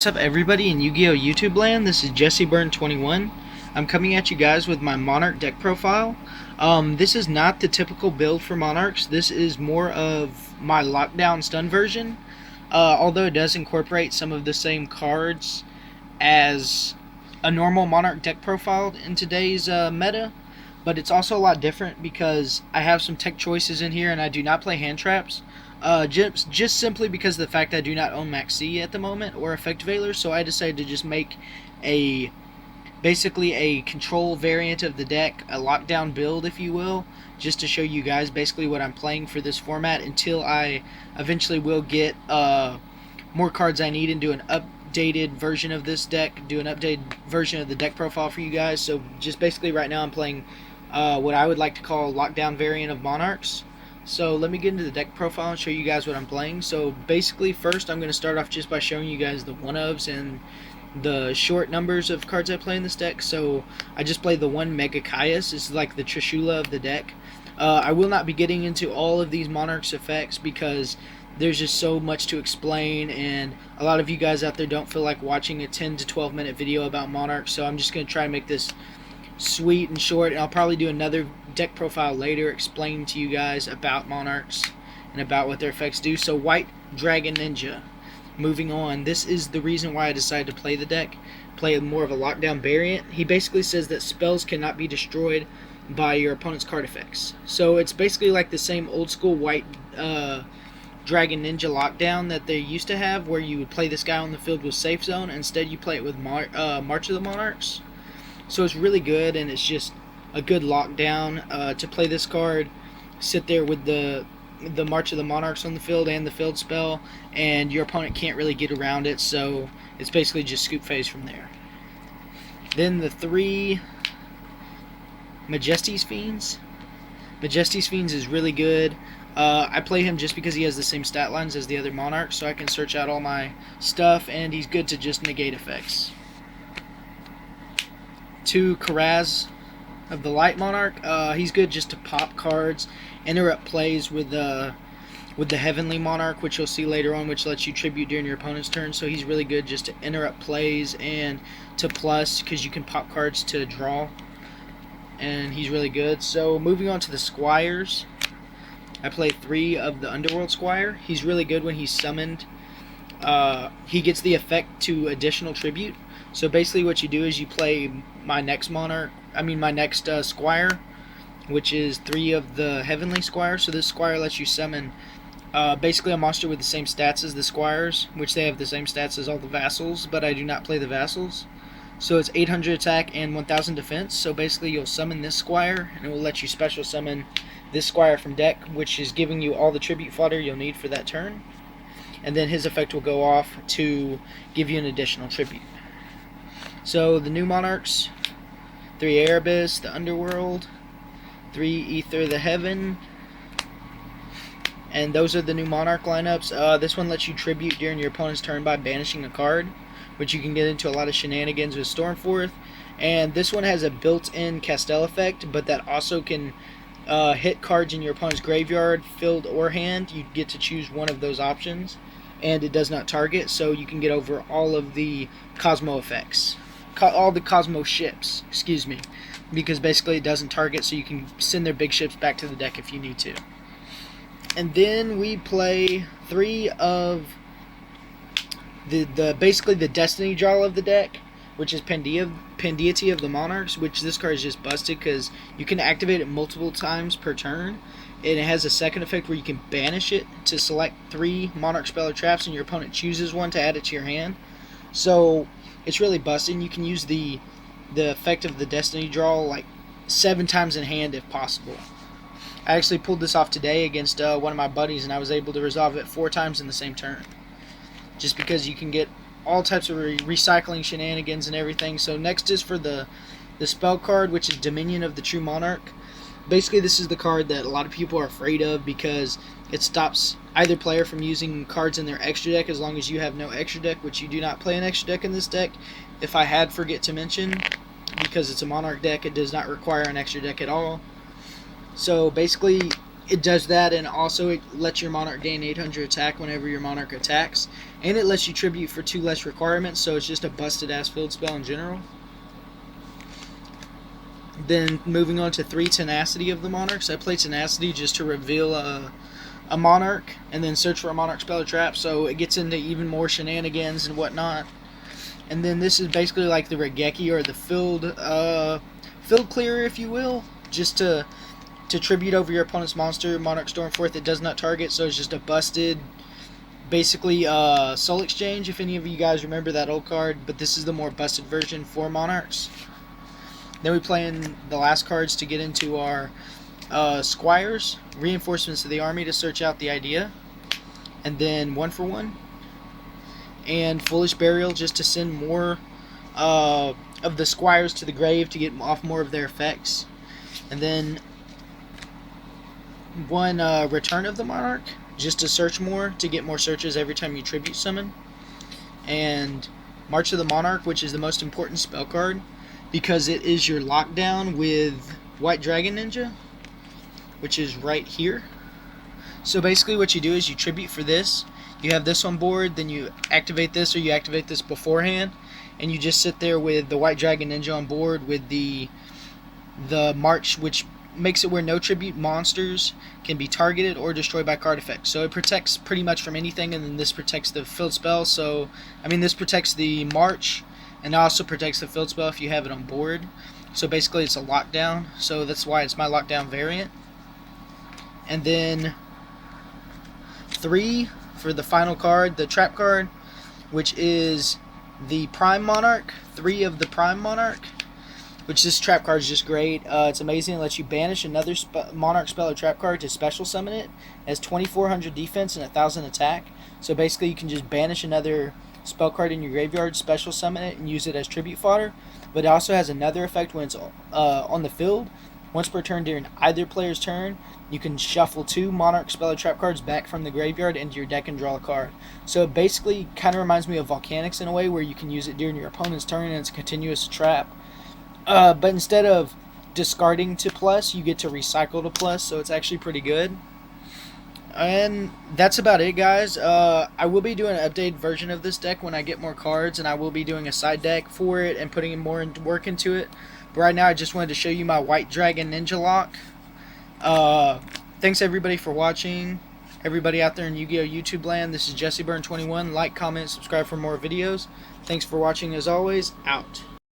What's up everybody in Yu-Gi-Oh YouTube land? This is Jesse Burn 21. I'm coming at you guys with my Monarch deck profile. This is not the typical build for Monarchs. This is more of my lockdown stun version. Although it does incorporate some of the same cards as a normal Monarch deck profile in today's meta. But it's also a lot different because I have some tech choices in here and I do not play hand traps. Just simply because of the fact that I do not own Max C at the moment or Effect Veiler, so I decided to just make basically a control variant of the deck, a lockdown build if you will, just to show you guys basically what I'm playing for this format until I eventually will get more cards I need and do an updated version of this deck, do an updated version of the deck profile for you guys. So just basically right now I'm playing what I would like to call a lockdown variant of Monarchs. So let me get into the deck profile and show you guys what I'm playing. So basically first I'm going to start off just by showing you guys the one-ofs and the short numbers of cards I play in this deck. So I just played the one Mega Caius. This is like the Trishula of the deck. I will not be getting into all of these Monarchs effects because there's just so much to explain, and a lot of you guys out there don't feel like watching a 10 to 12 minute video about Monarchs, so I'm just going to try and make this sweet and short, and I'll probably do another deck profile later explaining to you guys about Monarchs and about what their effects do. So White Dragon Ninja, moving on, this is the reason why I decided to play the deck, play more of a lockdown variant. He basically says that spells cannot be destroyed by your opponent's card effects, so it's basically like the same old school White Dragon Ninja lockdown that they used to have, where you would play this guy on the field with Safe Zone. Instead you play it with March of the Monarchs. So it's really good, and it's just a good lockdown to play this card. Sit there with the March of the Monarchs on the field and the field spell, and your opponent can't really get around it, so it's basically just scoop phase from there. Then the three Majesty's Fiends. Majesty's Fiends is really good. I play him just because he has the same stat lines as the other Monarchs, so I can search out all my stuff, and he's good to just negate effects. 2 Karaz of the Light Monarch. He's good just to pop cards, interrupt plays with the Heavenly Monarch, which you'll see later on, which lets you tribute during your opponent's turn. So he's really good just to interrupt plays and to plus, because you can pop cards to draw, and he's really good. So moving on to the Squires, I play 3 of the Underworld Squire. He's really good when he's summoned. He gets the effect to additional tribute. So basically what you do is you play my next Squire, which is 3 of the Heavenly Squire. So this Squire lets you summon basically a monster with the same stats as the Squires, which they have the same stats as all the Vassals, but I do not play the Vassals. So it's 800 attack and 1000 defense. So basically you'll summon this Squire, and it will let you special summon this Squire from deck, which is giving you all the tribute fodder you'll need for that turn. And then his effect will go off to give you an additional tribute. So the new Monarchs, 3 Erebus, the Underworld, 3 Ether the Heaven, and those are the new Monarch lineups. This one lets you tribute during your opponent's turn by banishing a card, which you can get into a lot of shenanigans with Stormforth. And this one has a built-in Castell effect, but that also can hit cards in your opponent's graveyard, field, or hand. You get to choose one of those options, and it does not target, so you can get over all of the Cosmo effects. All the Cosmo ships, excuse me, because basically it doesn't target, so you can send their big ships back to the deck if you need to. And then we play 3 of basically the Destiny draw of the deck, which is Pandeity of the Monarchs, which this card is just busted because you can activate it multiple times per turn, and it has a second effect where you can banish it to select 3 Monarch spell or traps, and your opponent chooses one to add it to your hand. So it's really busted, and you can use the effect of the Destiny draw like 7 times in hand if possible. I actually pulled this off today against one of my buddies, and I was able to resolve it 4 times in the same turn, just because you can get all types of recycling shenanigans and everything. So next is for the spell card, which is Dominion of the True Monarch. Basically this is the card that a lot of people are afraid of because it stops either player from using cards in their extra deck as long as you have no extra deck, which you do not play an extra deck in this deck. If I had forget to mention, because it's a Monarch deck, it does not require an extra deck at all. So basically it does that, and also it lets your monarch gain 800 attack whenever your monarch attacks, and it lets you tribute for 2 less requirements, so it's just a busted ass field spell in general. Then moving on to 3 tenacity of the monarchs. I play tenacity just to reveal a monarch and then search for a monarch spell or trap, so it gets into even more shenanigans and whatnot. And then this is basically like the Regeki, or the field clearer, if you will, just to tribute over your opponent's monster, Monarch Stormforth. It does not target, so it's just a busted, basically Soul Exchange, if any of you guys remember that old card, but this is the more busted version for monarchs. Then we play in the last cards to get into our Squires, Reinforcements of the Army to search out the idea, and then 1 for 1, and Foolish Burial just to send more of the Squires to the grave to get off more of their effects, and then 1 Return of the Monarch just to search more, to get more searches every time you tribute summon, and March of the Monarch, which is the most important spell card because it is your lockdown with White Dragon Ninja, which is right here. So basically what you do is you tribute for this, you have this on board, then you activate this, or you activate this beforehand, and you just sit there with the White Dragon Ninja on board with the March, which makes it where no tribute monsters can be targeted or destroyed by card effects. So it protects pretty much from anything, and then this protects the field spell. So, I mean, this protects the March, and also protects the field spell if you have it on board. So basically it's a lockdown, so that's why it's my lockdown variant. And then 3 for the final card, the trap card, which is the Prime Monarch, 3 of the Prime Monarch, which this trap card is just great. It's amazing. It lets you banish another Monarch spell or trap card to special summon it. It has 2400 defense and 1000 attack. So basically you can just banish another spell card in your graveyard, special summon it, and use it as tribute fodder. But it also has another effect when it's on the field. Once per turn during either player's turn, you can shuffle 2 Monarch spell or trap cards back from the graveyard into your deck and draw a card. So it basically kind of reminds me of Volcanics in a way, where you can use it during your opponent's turn and it's a continuous trap. But instead of discarding to plus, you get to recycle to plus, so it's actually pretty good. And that's about it, guys. I will be doing an updated version of this deck when I get more cards, and I will be doing a side deck for it and putting more work into it. But right now I just wanted to show you my White Dragon Ninja lock. Thanks everybody for watching. Everybody out there in Yu-Gi-Oh! YouTube land, this is JesseBurn21. Like, comment, subscribe for more videos. Thanks for watching as always. Out.